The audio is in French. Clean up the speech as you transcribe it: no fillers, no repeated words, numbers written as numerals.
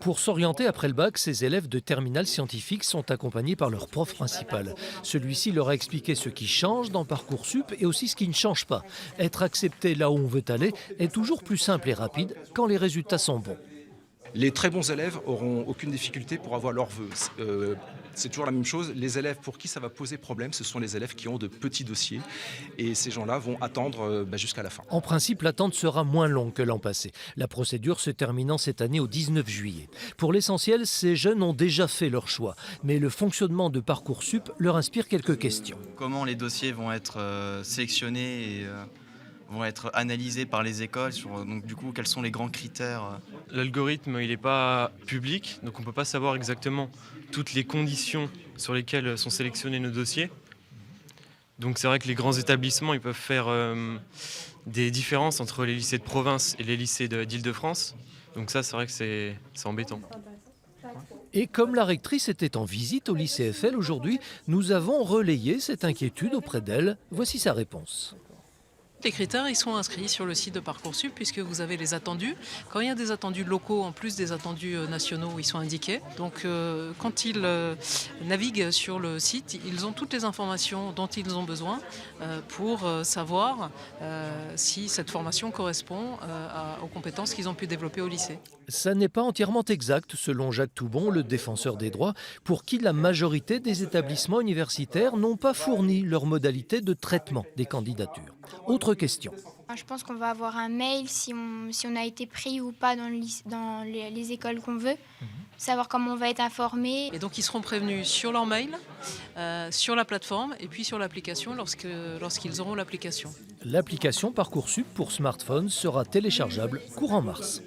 Pour s'orienter après le bac, ces élèves de terminale scientifique sont accompagnés par leur prof principal. Celui-ci leur a expliqué ce qui change dans Parcoursup et aussi ce qui ne change pas. Être accepté là où on veut aller est toujours plus simple et rapide quand les résultats sont bons. Les très bons élèves auront aucune difficulté pour avoir leurs vœux. C'est toujours la même chose. Les élèves pour qui ça va poser problème, ce sont les élèves qui ont de petits dossiers. Et ces gens-là vont attendre jusqu'à la fin. En principe, l'attente sera moins longue que l'an passé. La procédure se terminant cette année au 19 juillet. Pour l'essentiel, ces jeunes ont déjà fait leur choix. Mais le fonctionnement de Parcoursup leur inspire quelques questions. Comment les dossiers vont être sélectionnés et vont être analysés par les écoles donc du coup quels sont les grands critères. L'algorithme il n'est pas public, donc on ne peut pas savoir exactement toutes les conditions sur lesquelles sont sélectionnés nos dossiers. Donc c'est vrai que les grands établissements ils peuvent faire des différences entre les lycées de province et les lycées d'Île-de-France. Donc ça c'est vrai que c'est embêtant. Et comme la rectrice était en visite au lycée Eiffel aujourd'hui, nous avons relayé cette inquiétude auprès d'elle. Voici sa réponse. Les critères, ils sont inscrits sur le site de Parcoursup puisque vous avez les attendus. Quand il y a des attendus locaux, en plus des attendus nationaux, ils sont indiqués. Donc quand ils naviguent sur le site, ils ont toutes les informations dont ils ont besoin pour savoir si cette formation correspond aux compétences qu'ils ont pu développer au lycée. Ça n'est pas entièrement exact, selon Jacques Toubon, le défenseur des droits, pour qui la majorité des établissements universitaires n'ont pas fourni leurs modalités de traitement des candidatures. Autre question. Je pense qu'on va avoir un mail si on a été pris ou pas dans les écoles qu'on veut, savoir comment on va être informé. Et donc ils seront prévenus sur leur mail, sur la plateforme et puis sur l'application lorsqu'ils auront l'application. L'application Parcoursup pour smartphone sera téléchargeable courant mars.